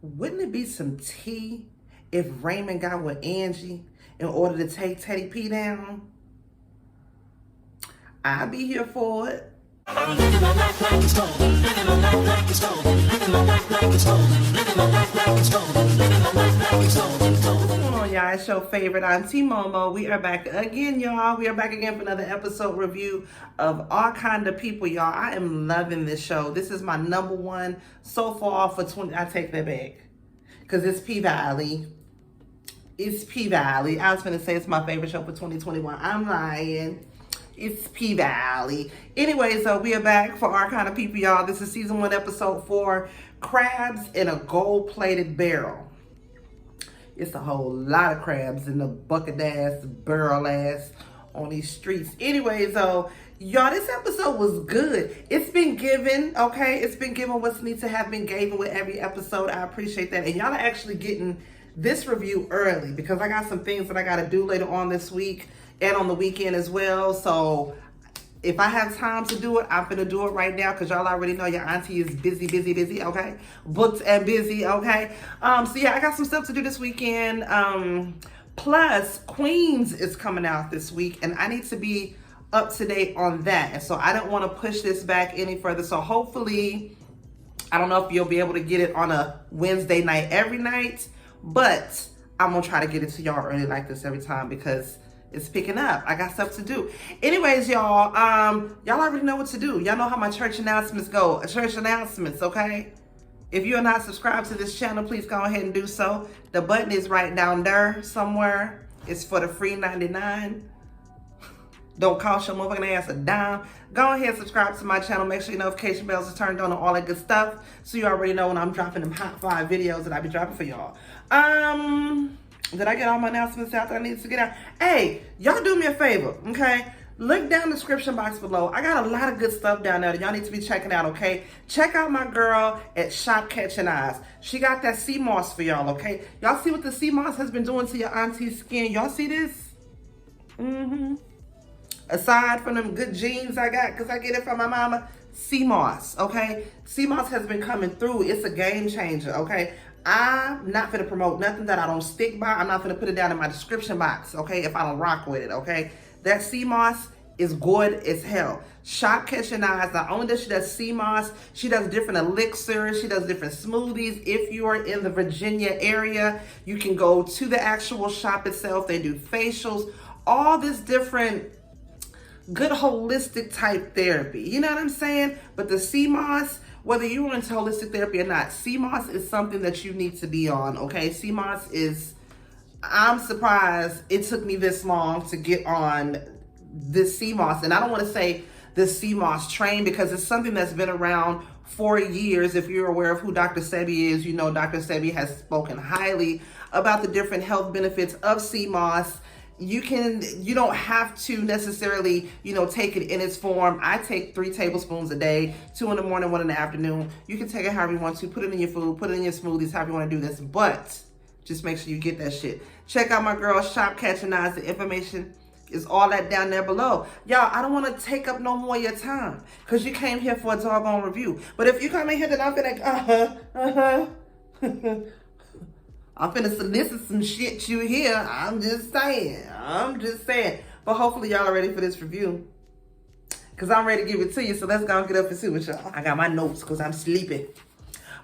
Wouldn't it be some tea if Raymond got with Angie in order to take Teddy P down? I'd be here for it. Living my life like it's golden, living my life like it's golden, living my life like it's golden, living my life like it's golden, living my life like it's golden. What's going on, y'all? It's your favorite Auntie MoMo. We are back again, y'all. We are back again for another episode review of All Kind of People, y'all. I am loving this show. This is my number one so far for 20. I take that back because it's P-Valley. It's P-Valley. I was going to say it's my favorite show for 2021. I'm lying. It's P-Valley. Anyways, we are back for Our Kind of People, y'all. This is season 1, episode 4, Crabs in a Gold-Plated Barrel. It's a whole lot of crabs in the bucket-ass, barrel-ass on these streets. Anyways, y'all, this episode was good. It's been given, okay? It's been given what's needs to have been given with every episode. I appreciate that. And y'all are actually getting this review early because I got some things that I got to do later on this week and on the weekend as well. So if I have time to do it, I'm gonna do it right now because y'all already know your auntie is busy, okay? Booked and busy, okay? So yeah, I got some stuff to do this weekend. Plus, Queens is coming out this week and I need to be up to date on that. And so I don't want to push this back any further. So hopefully, I don't know if you'll be able to get it on a Wednesday night every night, but I'm gonna try to get it to y'all early like this every time because it's picking up. I got stuff to do. Anyways, y'all, y'all already know what to do. Y'all know how my church announcements go. Church announcements, okay? If you're not subscribed to this channel, please go ahead and do so. The button is right down there somewhere. It's for the free 99. Don't cost your motherfucking ass a dime. Go ahead and subscribe to my channel. Make sure your notification bells are turned on and all that good stuff so you already know when I'm dropping them hot 5 videos that I be dropping for y'all. Did I get all my announcements out that I need to get out? Hey, y'all do me a favor, okay? Look down the description box below. I got a lot of good stuff down there that y'all need to be checking out, okay? Check out my girl at Shop Catching Eyes. She got that Seamoss for y'all, okay? Y'all see what the Seamoss has been doing to your auntie's skin? Y'all see this? Aside from them good genes I got, because I get it from my mama, Seamoss, okay? Seamoss has been coming through. It's a game changer, okay? I'm not gonna promote nothing that I don't stick by. I'm not gonna put it down in my description box, okay, if I don't rock with it, okay? That Seamoss is good as hell. Shop Catching Eyes, not only does she does Seamoss, she does different elixirs, she does different smoothies. If you are in the Virginia area, you can go to the actual shop itself. They do facials, all this different good holistic type therapy. You know what I'm saying? But the Seamoss, whether you're into holistic therapy or not, Seamoss is something that you need to be on, okay? Seamoss is, I'm surprised it took me this long to get on this Seamoss. And I don't want to say the Seamoss train because it's something that's been around for years. If you're aware of who Dr. Sebi is, you know Dr. Sebi has spoken highly about the different health benefits of Seamoss. You don't have to necessarily, take it in its form. I take 3 tablespoons a day, 2 in the morning, 1 in the afternoon. You can take it however you want to, put it in your food, put it in your smoothies, however you want to do this, but just make sure you get that shit. Check out my girl, Shop Catching Eyes. The information is all that down there below. Y'all, I don't want to take up no more of your time because you came here for a doggone review. But if you come in here, then I'm finna, I'm finna solicit some shit you hear. I'm just saying. But hopefully y'all are ready for this review. Because I'm ready to give it to you. So let's go and get up and see what y'all. I got my notes because I'm sleeping.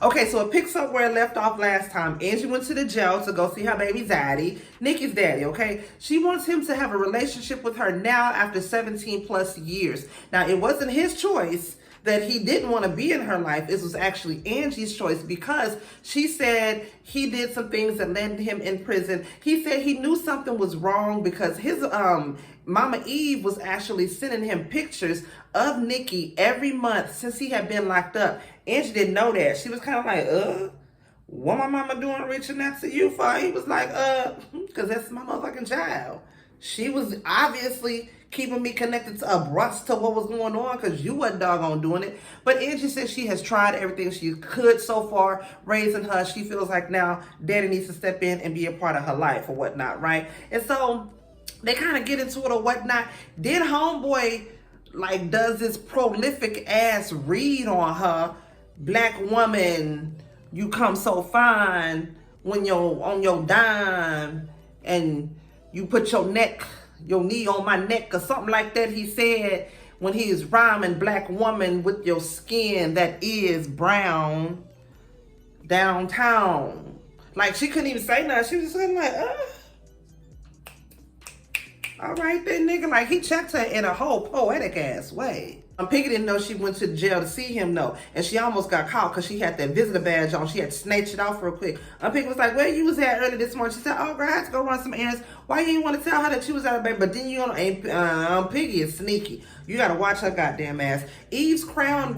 Okay, so it picks up where it left off last time. Angie went to the jail to go see her baby daddy, Nikki's daddy, okay? She wants him to have a relationship with her now after 17 plus years. Now, it wasn't his choice that he didn't want to be in her life. This was actually Angie's choice because she said he did some things that led him in prison. He said he knew something was wrong because his Mama Eve was actually sending him pictures of Nikki every month since he had been locked up. Angie didn't know that. She was kind of like, what my mama doing reaching out to you for? He was like, because that's my motherfucking child. She was obviously keeping me connected to abreast to what was going on because you wasn't doggone doing it. But Angie said she has tried everything she could so far raising her. She feels like now daddy needs to step in and be a part of her life or whatnot, right? And so they kind of get into it or whatnot. Then homeboy does this prolific ass read on her, black woman, you come so fine when you're on your dime and you put your knee on my neck or something like that, he said when he is rhyming black woman with your skin that is brown downtown. Like, she couldn't even say nothing. She was just like, all right then, nigga. Like, he checked her in a whole poetic ass way. Piggy didn't know she went to the jail to see him, though. And she almost got caught because she had that visitor badge on. She had to snatch it off real quick. Piggy was like, where you was at early this morning? She said, oh, girl, I had to go run some errands. Why you didn't want to tell her that you was out of bed? But then you don't, Piggy is sneaky. You got to watch her goddamn ass. Eve's Crown's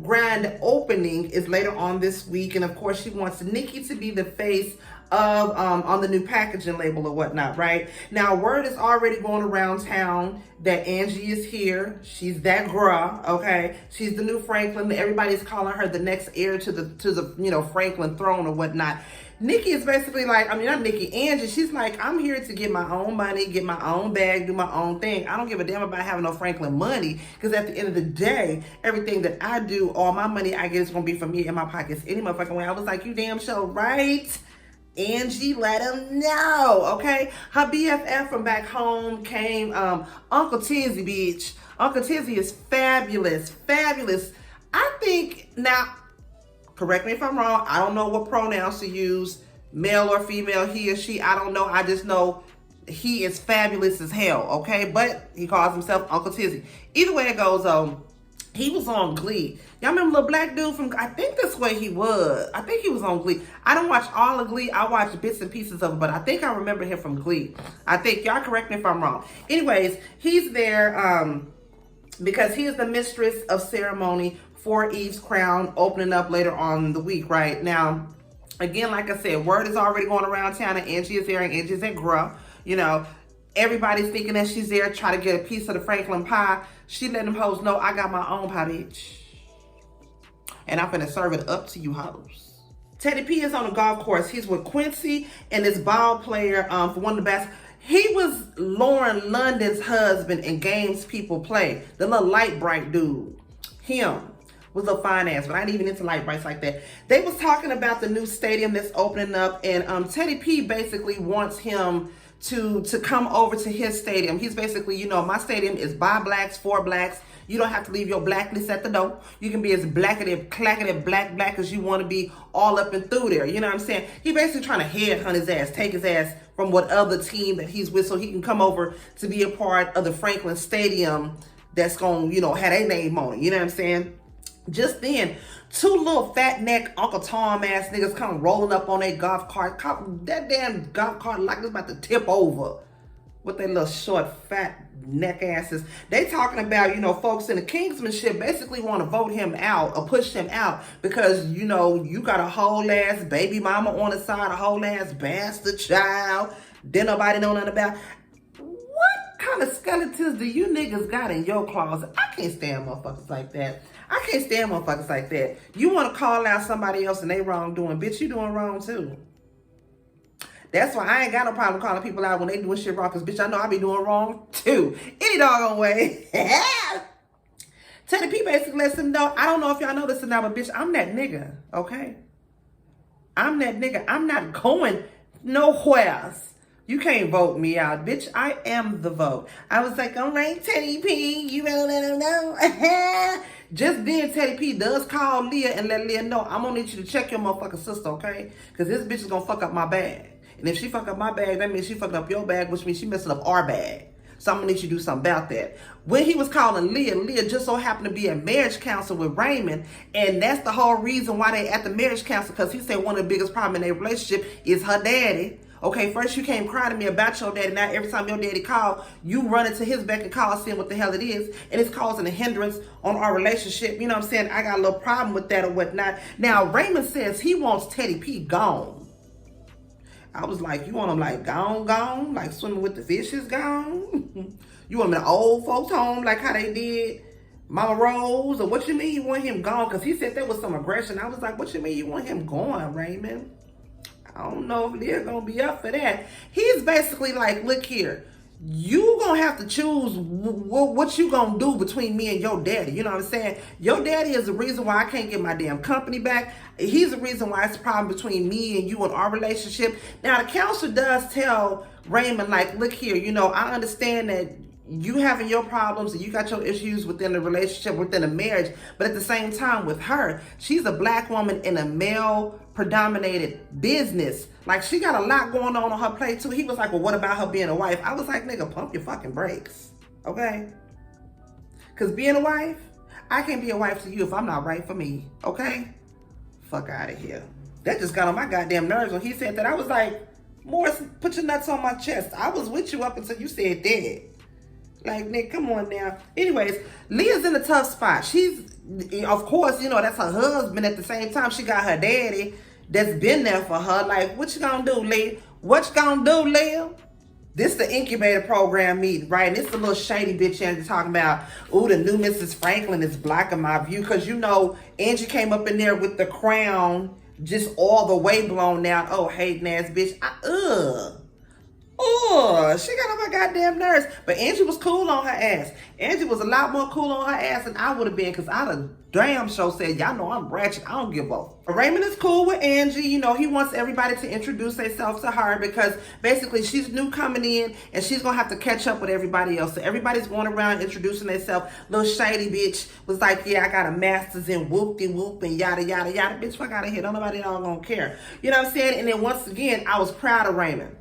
grand opening is later on this week. And, of course, she wants Nikki to be the face of on the new packaging label or whatnot, right? Now, word is already going around town that Angie is here. She's that girl, okay? She's the new Franklin. Everybody's calling her the next heir to the Franklin throne or whatnot. Nikki is basically like, not Nikki, Angie. She's like, I'm here to get my own money, get my own bag, do my own thing. I don't give a damn about having no Franklin money, because at the end of the day, everything that I do, all my money I get is gonna be from me in my pockets any motherfucking way. I was like, you damn sure right. Angie, let him know, okay? Her BFF from back home came, Uncle Tizzy, bitch. Uncle Tizzy is fabulous, fabulous. I think, now, correct me if I'm wrong, I don't know what pronouns to use, male or female, he or she, I don't know. I just know he is fabulous as hell, okay? But he calls himself Uncle Tizzy. Either way it goes, he was on Glee. Y'all remember little black dude from, I think that's where he was. I think he was on Glee. I don't watch all of Glee. I watch bits and pieces of it, but I think I remember him from Glee. I think, y'all correct me if I'm wrong. Anyways, he's there because he is the mistress of ceremony for Eve's Crown, opening up later on in the week, right? Now, again, like I said, word is already going around town that Angie is there and Angie's at Gruh, Everybody's thinking that she's there trying to get a piece of the Franklin pie. She let them hoes know, I got my own pie, bitch. And I'm finna serve it up to you hoes. Teddy P is on the golf course. He's with Quincy and this ball player for one of the best. He was Lauren London's husband in Games People Play. The little light bright dude. Him. Was a fine ass, but I ain't even into light brights like that. They was talking about the new stadium that's opening up, and Teddy P basically wants him to come over to his stadium. He's basically, my stadium is by blacks, for blacks. You don't have to leave your blackness at the door. You can be as blackety, clackety, black as you want to be, all up and through there. You know what I'm saying? He basically trying to headhunt his ass, take his ass from what other team that he's with so he can come over to be a part of the Franklin Stadium that's going to, have their name on it. You know what I'm saying? Just then, two little fat neck Uncle Tom ass niggas come rolling up on their golf cart. That damn golf cart like it's about to tip over with their little short fat neck asses. They talking about, folks in the Kingsmanship basically want to vote him out or push him out because, you got a whole ass baby mama on the side, a whole ass bastard child. Then nobody know nothing about. What kind of skeletons do you niggas got in your closet? I can't stand motherfuckers like that. I can't stand motherfuckers like that. You want to call out somebody else and they wrongdoing. Bitch, you doing wrong too. That's why I ain't got no problem calling people out when they doing shit wrong. Because, bitch, I know I be doing wrong too. Any doggone way. Teddy P basically lets them know, I don't know if y'all know this or not, but bitch, I'm that nigga, okay? I'm that nigga. I'm not going nowhere. You can't vote me out, bitch. I am the vote. I was like, all right, Teddy P, you better let him know. Just then, Teddy P does call Leah and let Leah know, I'm gonna need you to check your motherfucking sister, okay? Because this bitch is gonna fuck up my bag. And if she fuck up my bag, that means she fucking up your bag, which means she messing up our bag. So I'm gonna need you to do something about that. When he was calling Leah, Leah just so happened to be at marriage counsel with Raymond. And that's the whole reason why they at the marriage counsel, because he said one of the biggest problems in their relationship is her daddy. Okay, first you came crying to me about your daddy. Now every time your daddy call, you run into his beck and call, seeing what the hell it is. And it's causing a hindrance on our relationship. You know what I'm saying? I got a little problem with that or whatnot. Now, Raymond says he wants Teddy P gone. I was like, you want him like gone? Like swimming with the fishes gone? You want him in an old folks home like how they did Mama Rose? Or what you mean you want him gone? Because he said there was some aggression. I was like, what you mean you want him gone, Raymond? I don't know if Leah gonna be up for that. He's basically like, look here, you gonna have to choose what you gonna do between me and your daddy. You know what I'm saying? Your daddy is the reason why I can't get my damn company back. He's the reason why it's a problem between me and you and our relationship. Now, the counselor does tell Raymond, like, look here, you know, I understand that you having your problems and you got your issues within the relationship, within a marriage, but at the same time with her, she's a black woman in a male predominated business. Like, she got a lot going on her plate too. He was like, well, what about her being a wife? I was like, nigga, pump your fucking brakes, okay? Because being a wife, I can't be a wife to you if I'm not right for me, okay? Fuck out of here. That just got on my goddamn nerves when he said that. I was like, Morris, put your nuts on my chest. I was with you up until you said that. Like, Nick, come on now. Anyways, Leah's in a tough spot. She's, of course, you know, that's her husband. At the same time, she got her daddy that's been there for her. Like, what you gonna do, Leah? What you gonna do, Leah? This the incubator program meeting, right? And it's the little shady bitch Angie talking about, ooh, the new Mrs. Franklin is blocking my view. Because, you know, Angie came up in there with the crown just all the way blown out. Oh, hating ass bitch. Oh, she got on my goddamn nerves. But Angie was cool on her ass. Angie was a lot more cool on her ass than I would have been, because I'd have damn sure said, y'all know I'm ratchet. I don't give a fuck. Raymond is cool with Angie. You know, he wants everybody to introduce themselves to her because basically she's new coming in and she's going to have to catch up with everybody else. So everybody's going around introducing themselves. Little shady bitch was like, yeah, I got a master's in whoop-de-whoop and yada, yada, yada. Bitch, fuck out of here. Don't nobody gonna care. You know what I'm saying? And then once again, I was proud of Raymond.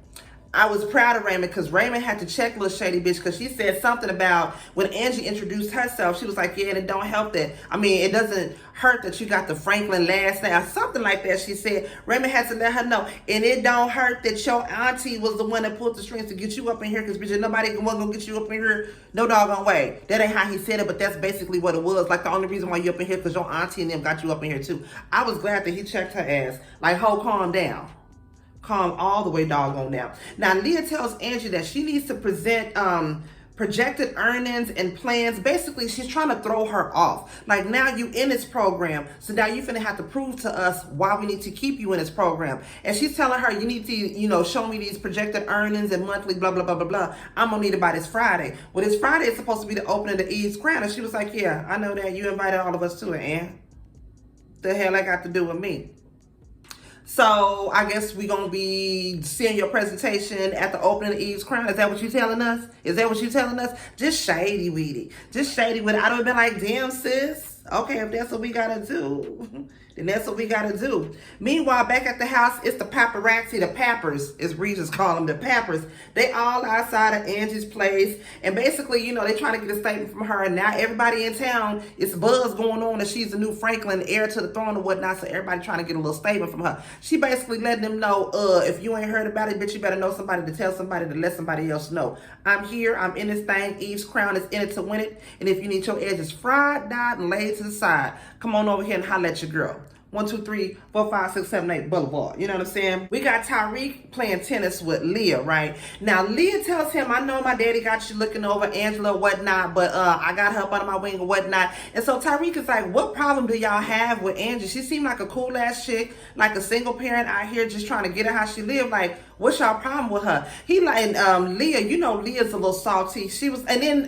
I was proud of Raymond because Raymond had to check little shady bitch because she said something about when Angie introduced herself. She was like, yeah, and it don't help that. I mean, it doesn't hurt that you got the Franklin last name. Something like that, she said. Raymond had to let her know. And it don't hurt that your auntie was the one that pulled the strings to get you up in here because, bitch, nobody wasn't going to get you up in here no doggone way. That ain't how he said it, but that's basically what it was. Like, the only reason why you up in here because your auntie and them got you up in here, too. I was glad that he checked her ass. Like, ho, calm down. Calm all the way doggone down. Now, Leah tells Angie that she needs to present projected earnings and plans. Basically, she's trying to throw her off. Like, now you in this program, so now you finna have to prove to us why we need to keep you in this program. And she's telling her, you need to, you know, show me these projected earnings and monthly blah, blah, blah, blah, blah. I'm gonna need it by this Friday. Well, this Friday is supposed to be the opening of the Eve's Crown. And she was like, yeah, I know that. You invited all of us to it, Ann. The hell that got to do with me? So I guess we're going to be seeing your presentation at the opening of Eve's Crown. Is that what you're telling us? Is that what you're telling us? Just shady with it. Just shady with it. I would have been like, damn, sis. Okay, if that's what we got to do, then that's what we got to do. Meanwhile, back at the house, it's the paparazzi, the pappers, as Regis call them, the pappers. They all outside of Angie's place. And basically, you know, they trying to get a statement from her. And now everybody in town, it's buzz going on that she's the new Franklin, heir to the throne or whatnot. So everybody trying to get a little statement from her. She basically letting them know, if you ain't heard about it, bitch, you better know somebody to tell somebody to let somebody else know. I'm here. I'm in this thing. Eve's Crown is in it to win it. And if you need your edges fried, dyed, and laid to the side, come on over here and holler at your girl. 1, 2, 3, 4, 5, 6, 7, 8 Boulevard. You know what I'm saying? We got Tyreek playing tennis with Leah, right? Now, Leah tells him, I know my daddy got you looking over Angela or whatnot, but I got her up under my wing or whatnot. And so Tyreek is like, what problem do y'all have with Angie? She seemed like a cool ass chick, like a single parent out here just trying to get her how she lived. Like, what's y'all problem with her? He like, Leah, you know, Leah's a little salty. She was, and then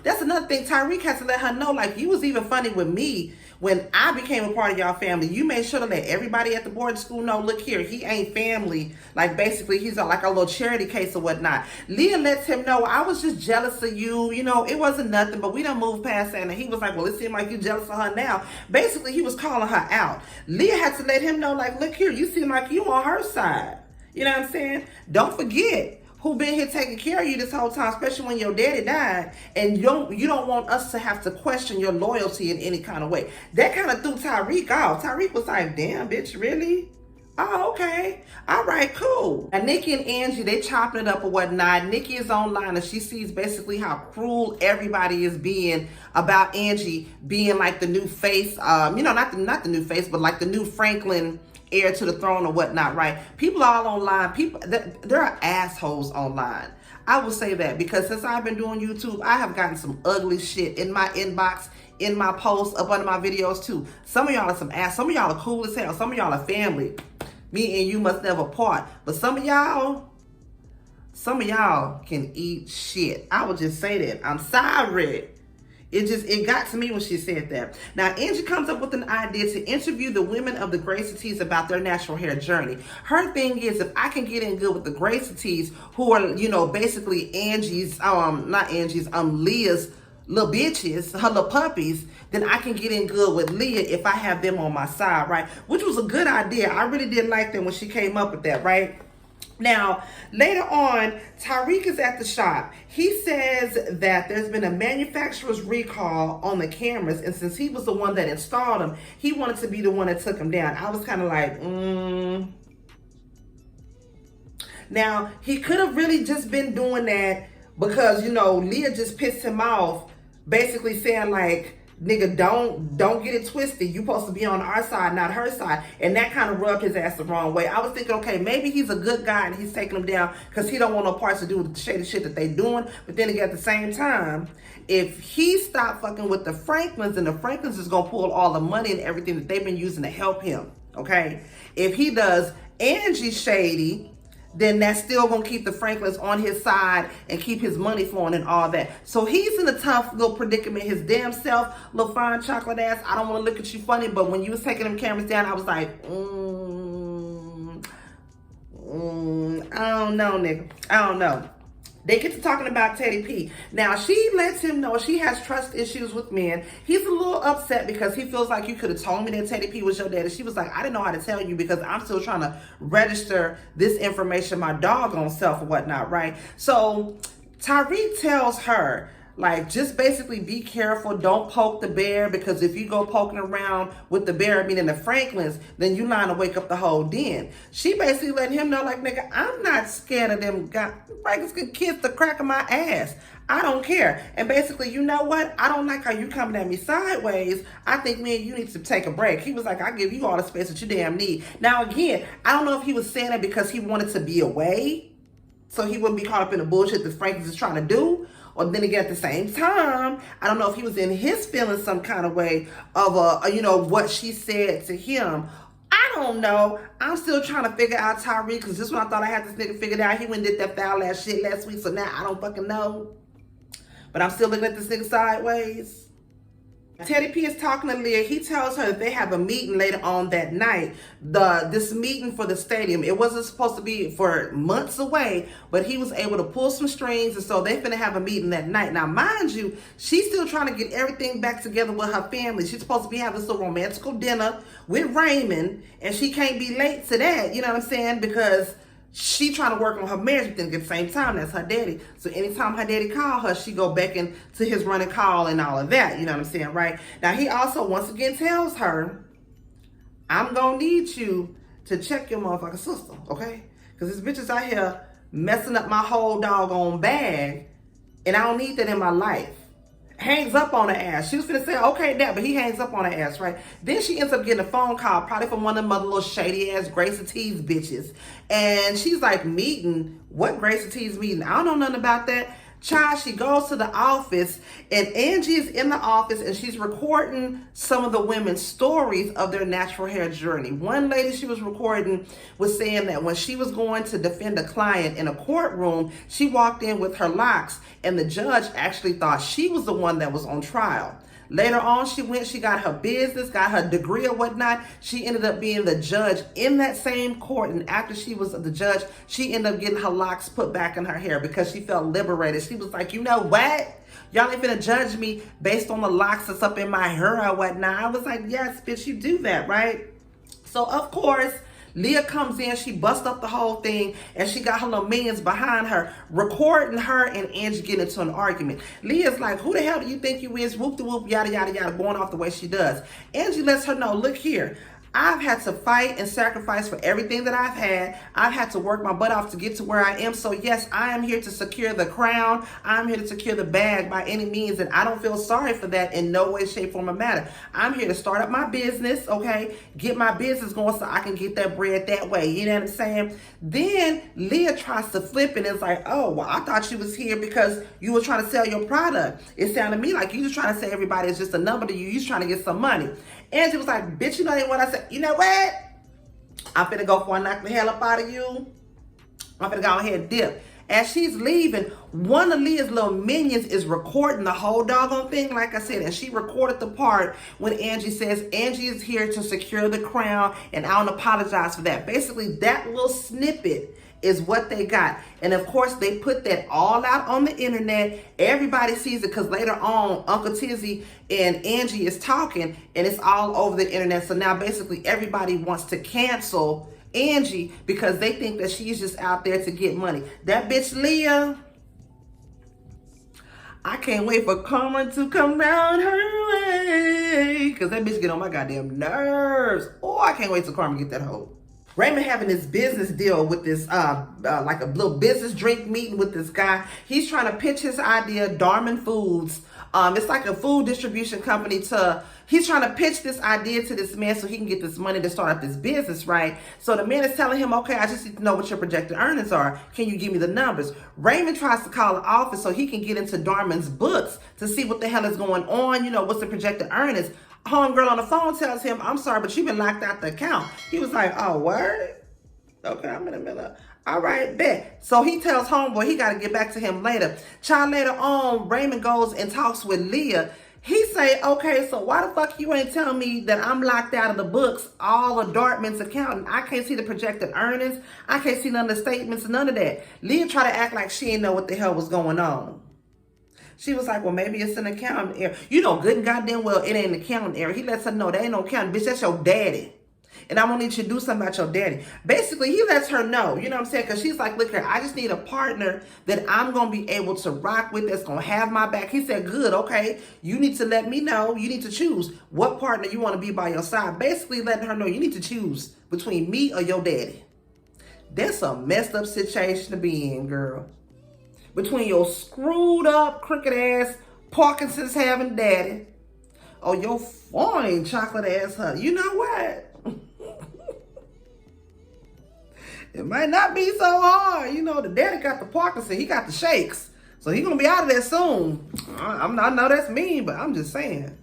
that's another thing. Tyreek has to let her know, like, you was even funny with me when I became a part of y'all family. You made sure to let everybody at the boarding school know, look here, he ain't family. Like, basically, he's like a little charity case or whatnot. Leah lets him know, I was just jealous of you. You know, it wasn't nothing, but we done moved past that. And he was like, well, it seemed like you jealous of her now. Basically, he was calling her out. Leah had to let him know, like, look here, you seem like you on her side. You know what I'm saying? Don't forget who been here taking care of you this whole time, especially when your daddy died, and you don't want us to have to question your loyalty in any kind of way. That kind of threw Tyreek off. Tyreek was like, damn, bitch, really? Oh, okay. All right, cool. Now, Nikki and Angie, they chopping it up or whatnot. Nikki is online and she sees basically how cruel everybody is being about Angie being like the new face, you know, not the new face, but like the new Franklin heir to the throne or whatnot, right? People all online. People, there are assholes online. I will say that because since I've been doing YouTube, I have gotten some ugly shit in my inbox, in my posts, up under my videos too. Some of y'all are some ass. Some of y'all are cool as hell. Some of y'all are family. Me and you must never part. But some of y'all, Some of y'all can eat shit. I would just say that. I'm sorry. It got to me when she said that. Now, Angie comes up with an idea to interview the women of the Graceties about their natural hair journey. Her thing is, if I can get in good with the Graceties, who are, you know, basically Angie's, not Angie's, Leah's little bitches, her little puppies, then I can get in good with Leah if I have them on my side, right? Which was a good idea. I really did like that when she came up with that, right? Now, later on, Tariq is at the shop. He says that there's been a manufacturer's recall on the cameras, and since he was the one that installed them, he wanted to be the one that took them down. I was kind of like, Now, he could have really just been doing that because, you know, Leah just pissed him off, basically saying like, nigga, don't get it twisted. You supposed to be on our side, not her side. And that kind of rubbed his ass the wrong way. I was thinking, okay, maybe he's a good guy and he's taking them down because he don't want no parts to do with the shady shit that they doing. But then again, at the same time, if he stopped fucking with the Franklins, and the Franklins is going to pull all the money and everything that they've been using to help him, okay? If he does Angie shady, then that's still gonna keep the Franklins on his side and keep his money flowing and all that. So he's in a tough little predicament, his damn self, little fine chocolate ass. I don't want to look at you funny, but when you was taking them cameras down, I was like, I don't know, nigga. I don't know. They get to talking about Teddy P. Now, she lets him know she has trust issues with men. He's a little upset because he feels like you could have told me that Teddy P was your daddy. She was like, I didn't know how to tell you because I'm still trying to register this information, my doggone self or whatnot, right? So Tariq tells her, like, just basically be careful. Don't poke the bear, because if you go poking around with the bear, meaning the Franklins, then you line to wake up the whole den. She basically letting him know, like, nigga, I'm not scared of them guys. Franklins can kiss the crack of my ass. I don't care. And basically, you know what? I don't like how you coming at me sideways. I think me and you need to take a break. He was like, I give you all the space that you damn need. Now, again, I don't know if he was saying that because he wanted to be away, so he wouldn't be caught up in the bullshit that Franklins is trying to do. Or then again, at the same time, I don't know if he was in his feelings some kind of way of, you know, what she said to him. I don't know. I'm still trying to figure out Tariq, because this one I thought I had this nigga figured out. He went and did that foul ass shit last week, so now I don't fucking know. But I'm still looking at this nigga sideways. Teddy P is talking to Leah. He tells her that they have a meeting later on that night. This meeting for the stadium, it wasn't supposed to be for months away, but he was able to pull some strings, and so they finna have a meeting that night. Now, mind you, she's still trying to get everything back together with her family. She's supposed to be having some romantical dinner with Raymond, and she can't be late to that, you know what I'm saying? Because she trying to work on her marriage, but then at the same time, that's her daddy. So anytime her daddy call her, she go back into his running call and all of that. You know what I'm saying, right? Now, he also once again tells her, I'm going to need you to check your motherfucking sister, okay? Because this bitch is out here messing up my whole doggone bag, and I don't need that in my life. Hangs up on her ass. She was finna say, okay, Dad, but he hangs up on her ass, right? Then she ends up getting a phone call, probably from one of them other little shady ass Graceties bitches. And she's like, meeting? What Graceties meeting? I don't know nothing about that. Child, she goes to the office, and Angie is in the office, and she's recording some of the women's stories of their natural hair journey. One lady she was recording was saying that when she was going to defend a client in a courtroom, she walked in with her locks, and the judge actually thought she was the one that was on trial. Later on, she got her business, got her degree or whatnot. She ended up being the judge in that same court. And after she was the judge, she ended up getting her locks put back in her hair because she felt liberated. She was like, you know what? Y'all ain't finna judge me based on the locks that's up in my hair or whatnot. I was like, yes, bitch, you do that, right? So, of course, Leah comes in, she busts up the whole thing, and she got her little minions behind her, recording her and Angie getting into an argument. Leah's like, who the hell do you think you is? Whoop de whoop, yada, yada, yada, going off the way she does. Angie lets her know, look here, I've had to fight and sacrifice for everything that I've had. I've had to work my butt off to get to where I am. So yes, I am here to secure the crown. I'm here to secure the bag by any means. And I don't feel sorry for that in no way, shape, form, or matter. I'm here to start up my business, okay? Get my business going so I can get that bread that way. You know what I'm saying? Then Leah tries to flip it and it's like, oh, well, I thought you was here because you were trying to sell your product. It sounded to me like you just trying to say everybody is just a number to you. You just trying to get some money. Angie was like, bitch, you know what I said? You know what? I'm finna go for a knock the hell up out of you. I'm finna go ahead and dip. As she's leaving, one of Leah's little minions is recording the whole doggone thing, like I said, and she recorded the part when Angie says, Angie is here to secure the crown, and I don't apologize for that. Basically, that little snippet is what they got. And of course, they put that all out on the internet. Everybody sees it because later on, Uncle Tizzy and Angie is talking, and it's all over the internet. So now basically everybody wants to cancel Angie because they think that she's just out there to get money. That bitch Leah, I can't wait for karma to come round her way, because that bitch get on my goddamn nerves. Oh, I can't wait till karma get that hoe. Raymond having this business deal with this, like a little business drink meeting with this guy. He's trying to pitch his idea, Darman Foods. It's like a food distribution company he's trying to pitch this idea to this man so he can get this money to start up this business, right? So the man is telling him, okay, I just need to know what your projected earnings are. Can you give me the numbers? Raymond tries to call the office so he can get into Darman's books to see what the hell is going on, what's the projected earnings. Homegirl on the phone tells him, I'm sorry, but you've been locked out the account. He was like, oh, word? Okay, I'm in the middle. All right, bet. So he tells homeboy he got to get back to him later. Child, later on, Raymond goes and talks with Leah. He say, okay, so why the fuck you ain't telling me that I'm locked out of the books, all of Dartman's accounting? I can't see the projected earnings. I can't see none of the statements, none of that. Leah tried to act like she didn't know what the hell was going on. She was like, well, maybe it's an accounting error. Good and goddamn well, it ain't an accounting error. He lets her know, there ain't no accounting. Bitch, that's your daddy. And I'm going to need you to do something about your daddy. Basically, he lets her know, you know what I'm saying? Because she's like, look here, I just need a partner that I'm going to be able to rock with, that's going to have my back. He said, good, okay. You need to let me know. You need to choose what partner you want to be by your side. Basically letting her know you need to choose between me or your daddy. That's a messed up situation to be in, girl. Between your screwed up, crooked ass, Parkinson's having daddy, or your fine chocolate ass honey. You know what? It might not be so hard. The daddy got the Parkinson. He got the shakes. So he going to be out of there soon. I know that's mean, but I'm just saying.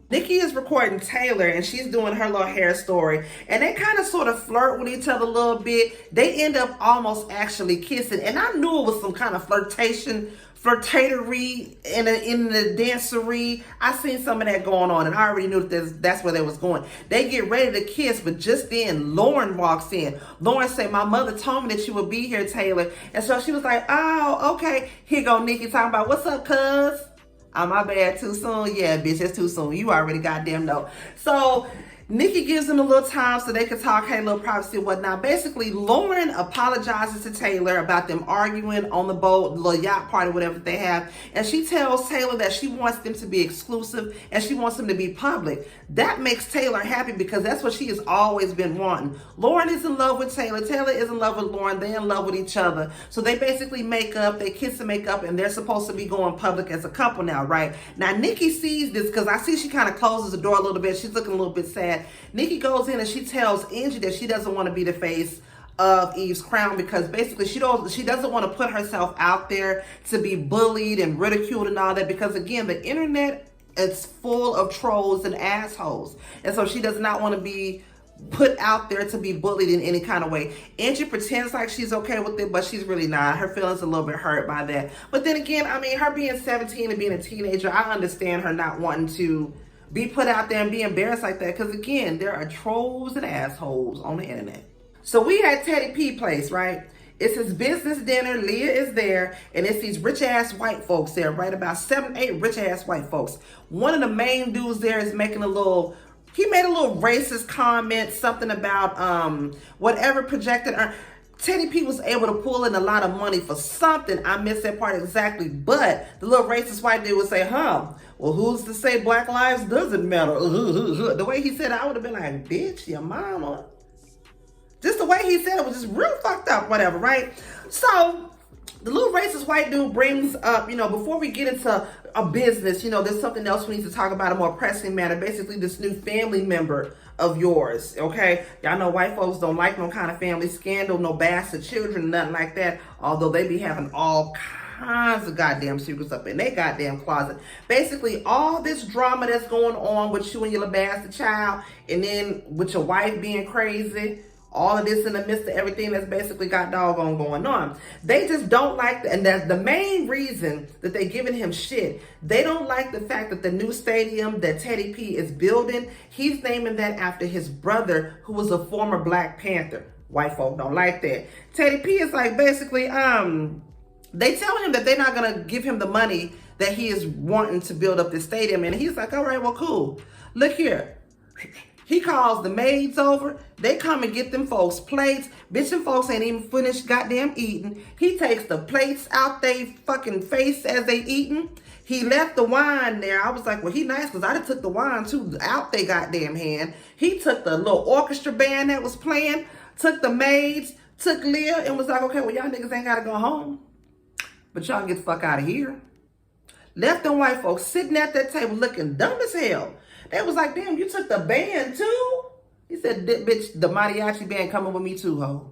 Nikki is recording Taylor, and she's doing her little hair story, and they kind of sort of flirt with each other a little bit. They end up almost actually kissing, and I knew it was some kind of flirtatery in the dancery. I seen some of that going on, and I already knew that's where they was going. They get ready to kiss, but just then Lauren walks in. Lauren said, my mother told me that you would be here, Taylor. And so she was like, oh, okay. Here go Nikki talking about, what's up, cuz? Oh, my bad, too soon? Yeah, bitch, it's too soon. You already goddamn know. So Nikki gives them a little time so they can talk, hey, little privacy and whatnot. Basically, Lauren apologizes to Taylor about them arguing on the boat, the little yacht party, whatever they have. And she tells Taylor that she wants them to be exclusive and she wants them to be public. That makes Taylor happy because that's what she has always been wanting. Lauren is in love with Taylor. Taylor is in love with Lauren. They're in love with each other. So they basically make up, they kiss and make up, and they're supposed to be going public as a couple now, right? Now, Nikki sees this because I see she kind of closes the door a little bit. She's looking a little bit sad. Nikki goes in and she tells Angie that she doesn't want to be the face of Eve's crown because basically she doesn't want to put herself out there to be bullied and ridiculed and all that because again, the internet is full of trolls and assholes. And so she does not want to be put out there to be bullied in any kind of way. Angie pretends like she's okay with it, but she's really not. Her feelings are a little bit hurt by that. But then again, I mean, her being 17 and being a teenager, I understand her not wanting to be put out there and be embarrassed like that. Because again, there are trolls and assholes on the internet. So we at Teddy P place, right? It's his business dinner. Leah is there. And it's these rich ass white folks there, right? About 7, 8 rich ass white folks. One of the main dudes there is making he made a little racist comment, something about whatever projected Teddy P was able to pull in a lot of money for something. I missed that part exactly. But the little racist white dude would say, well, who's to say Black lives doesn't matter? The way he said it, I would have been like, bitch, your mama. Just the way he said it was just real fucked up, whatever, right? So the little racist white dude brings up, before we get into a business, there's something else we need to talk about, a more pressing matter. Basically, this new family member of yours, okay? Y'all know white folks don't like no kind of family scandal, no bastard children, nothing like that. Although they be having all kinds of goddamn secrets up in their goddamn closet. Basically, all this drama that's going on with you and your little bastard child, and then with your wife being crazy, all of this in the midst of everything that's basically got doggone going on. They just don't like, and that's the main reason that they're giving him shit. They don't like the fact that the new stadium that Teddy P is building, he's naming that after his brother, who was a former Black Panther. White folk don't like that. Teddy P is like basically, they tell him that they're not gonna give him the money that he is wanting to build up this stadium, and he's like, all right, well, cool. Look here. He calls the maids over. They come and get them folks plates. Bitch, and folks ain't even finished goddamn eating. He takes the plates out they fucking face as they eating. He left the wine there. I was like, well, he nice, because I done took the wine too out they goddamn hand. He took the little orchestra band that was playing, took the maids, took Leah, and was like, okay, well, y'all niggas ain't gotta go home, but y'all get the fuck out of here. Left them white folks sitting at that table looking dumb as hell. They was like, damn, you took the band too? He said, bitch, the mariachi band coming with me too, ho.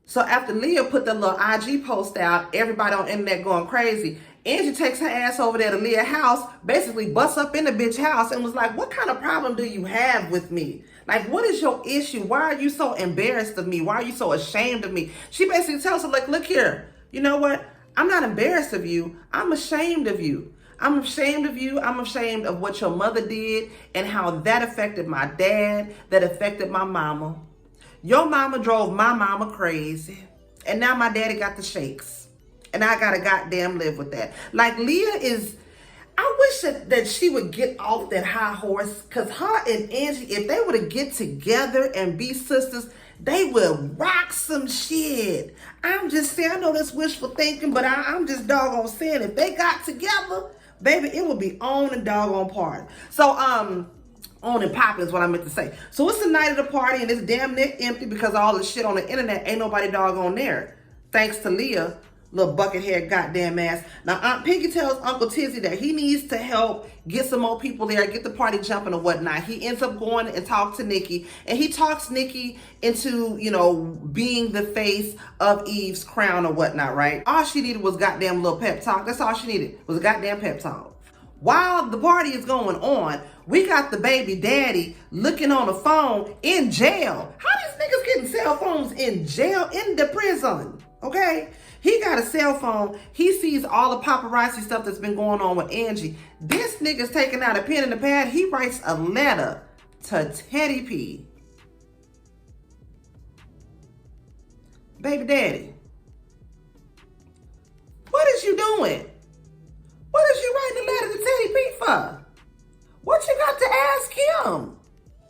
So after Leah put the little IG post out, everybody on the internet going crazy. Angie takes her ass over there to Leah's house, basically busts up in the bitch house and was like, what kind of problem do you have with me? Like, what is your issue? Why are you so embarrassed of me? Why are you so ashamed of me? She basically tells her, like, look here, you know what? I'm not embarrassed of you. I'm ashamed of you. I'm ashamed of you. I'm ashamed of what your mother did and how that affected my dad, that affected my mama. Your mama drove my mama crazy. And now my daddy got the shakes. And I gotta goddamn live with that. Like, Leah is, I wish that she would get off that high horse, because her and Angie, if they were to get together and be sisters, they will rock some shit. I'm just saying, I know that's wishful thinking, but I'm just doggone saying, if they got together, baby, it would be on and doggone party. So, on and popping is what I meant to say. So it's the night of the party and it's damn near empty because of all the shit on the internet. Ain't nobody doggone there. Thanks to Leah, little buckethead goddamn ass. Now, Aunt Pinky tells Uncle Tizzy that he needs to help get some more people there, get the party jumping or whatnot. He ends up going and talks to Nikki, and he talks Nikki into, you know, being the face of Eve's crown or whatnot, right? All she needed was goddamn little pep talk. That's all she needed, was a goddamn pep talk. While the party is going on, we got the baby daddy looking on the phone in jail. How these niggas getting cell phones in jail, in the prison? Okay? He got a cell phone. He sees all the paparazzi stuff that's been going on with Angie. This nigga's taking out a pen and a pad. He writes a letter to Teddy P. Baby daddy, what is you doing? What is you writing a letter to Teddy P for? What you got to ask him?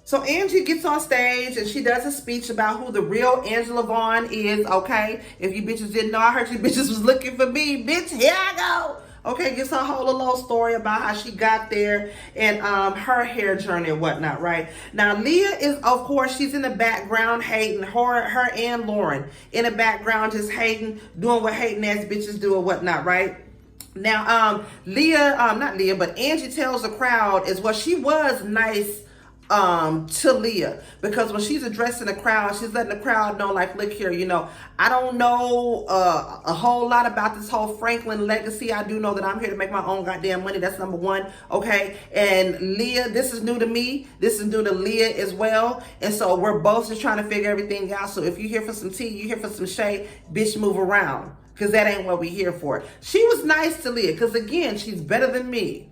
So Angie gets on stage and she does a speech about who the real Angela Vaughn is, okay? If you bitches didn't know, I heard you bitches was looking for me. Bitch, here I go. Okay, gives her a whole little story about how she got there and her hair journey and whatnot, right? Now, Leah is, of course, she's in the background hating, her and Lauren in the background just hating, doing what hating ass bitches do or whatnot, right? Now, not Leah, but Angie tells the crowd is what she was nice to Leah, because when she's addressing the crowd, she's letting the crowd know, like, look here, you know, I don't know a whole lot about this whole Franklin legacy. I do know that I'm here to make my own goddamn money. That's number one, okay? And Leah, this is new to me. This is new to Leah as well. And so we're both just trying to figure everything out. So if you're here for some tea, you're here for some shade, bitch, move around, because that ain't what we're here for. She was nice to Leah, because again, she's better than me.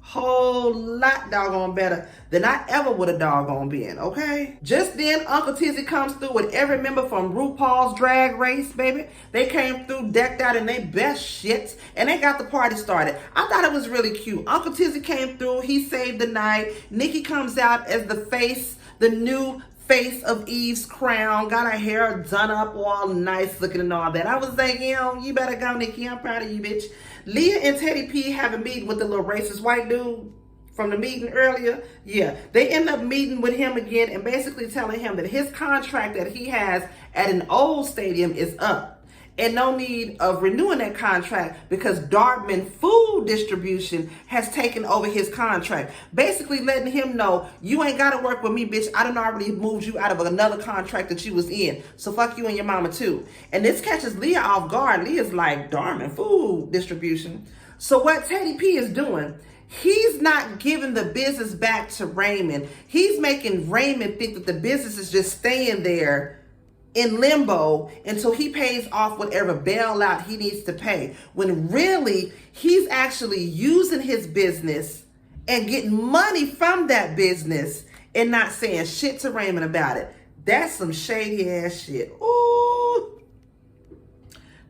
Whole lot doggone better than I ever would have doggone been, okay? Just then, Uncle Tizzy comes through with every member from RuPaul's Drag Race, baby. They came through decked out in their best shits, and they got the party started. I thought it was really cute. Uncle Tizzy came through. He saved the night. Nikki comes out as the face, the new face of Eve's crown, got her hair done up all nice looking and all that. I was like, you better go, Nikki. I'm proud of you, bitch. Leah and Teddy P have a meeting with the little racist white dude from the meeting earlier. Yeah, they end up meeting with him again and basically telling him that his contract that he has at an old stadium is up. And no need of renewing that contract because Dartman Food Distribution has taken over his contract. Basically letting him know, you ain't got to work with me, bitch. I done already moved you out of another contract that you was in. So fuck you and your mama too. And this catches Leah off guard. Leah's like, Dartman Food Distribution. So what Teddy P is doing, he's not giving the business back to Raymond. He's making Raymond think that the business is just staying there in limbo until he pays off whatever bailout he needs to pay. When really, he's actually using his business and getting money from that business and not saying shit to Raymond about it. That's some shady ass shit. Ooh.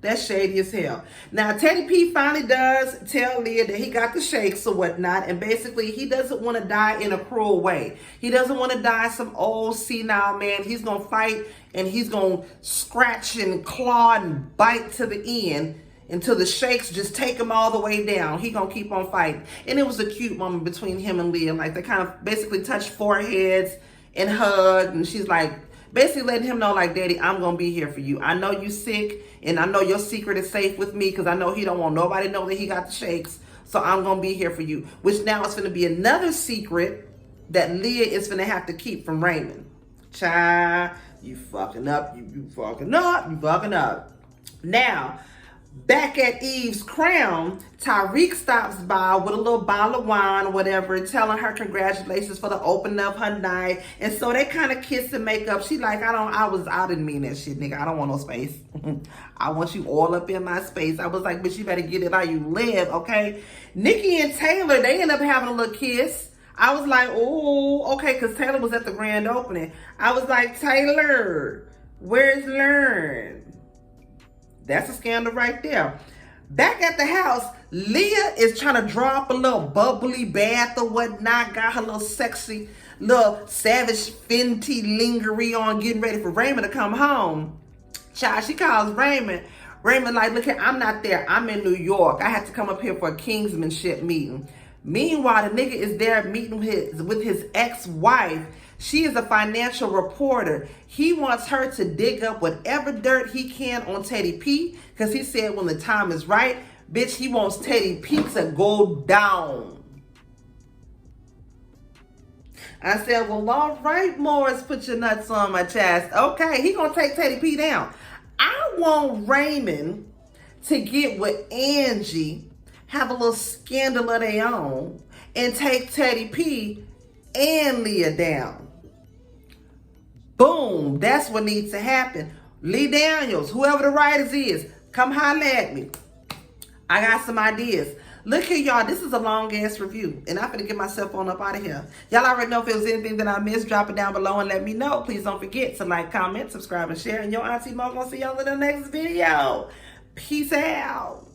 That's shady as hell. Now, Teddy P finally does tell Leah that he got the shakes or whatnot, and basically he doesn't want to die in a cruel way. He doesn't want to die some old senile man. He's going to fight, and he's going to scratch and claw and bite to the end until the shakes just take him all the way down. He going to keep on fighting. And it was a cute moment between him and Leah. Like, they kind of basically touched foreheads and hugged, and she's like, basically letting him know, like, Daddy, I'm going to be here for you. I know you sick, and I know your secret is safe with me because I know he don't want nobody to know that he got the shakes. So I'm going to be here for you. Which now is going to be another secret that Leah is going to have to keep from Raymond. Child, you fucking up. You fucking up. You fucking up. Now, back at Eve's crown, Tyreek stops by with a little bottle of wine or whatever, telling her congratulations for the opening of her night. And so they kind of kiss and make up. She like, I didn't mean that shit, nigga. I don't want no space. I want you all up in my space. I was like, bitch, you better get it how you live, okay? Nikki and Taylor, they end up having a little kiss. I was like, oh, okay, because Taylor was at the grand opening. I was like, Taylor, where's Learn? That's a scandal right there. Back at the house, Leah is trying to draw up a little bubbly bath or whatnot. Got her little sexy, little savage Fenty lingerie on, getting ready for Raymond to come home. Child, she calls Raymond. Raymond like, look here, I'm not there. I'm in New York. I had to come up here for a kingsmanship meeting. Meanwhile, the nigga is there meeting with his ex-wife. She is a financial reporter. He wants her to dig up whatever dirt he can on Teddy P, because he said when the time is right, bitch, he wants Teddy P to go down. I said, well, all right, Morris, put your nuts on my chest. Okay, he gonna take Teddy P down. I want Raymond to get with Angie, have a little scandal of their own, and take Teddy P and Leah down. Boom, that's what needs to happen. Lee Daniels, whoever the writers is, come holler at me. I got some ideas. Look here, y'all, this is a long ass review, and I'm gonna get myself on up out of here. Y'all already know if there was anything that I missed, drop it down below and let me know. Please don't forget to like, comment, subscribe, and share. And your Auntie Mo gonna see y'all in the next video. Peace out.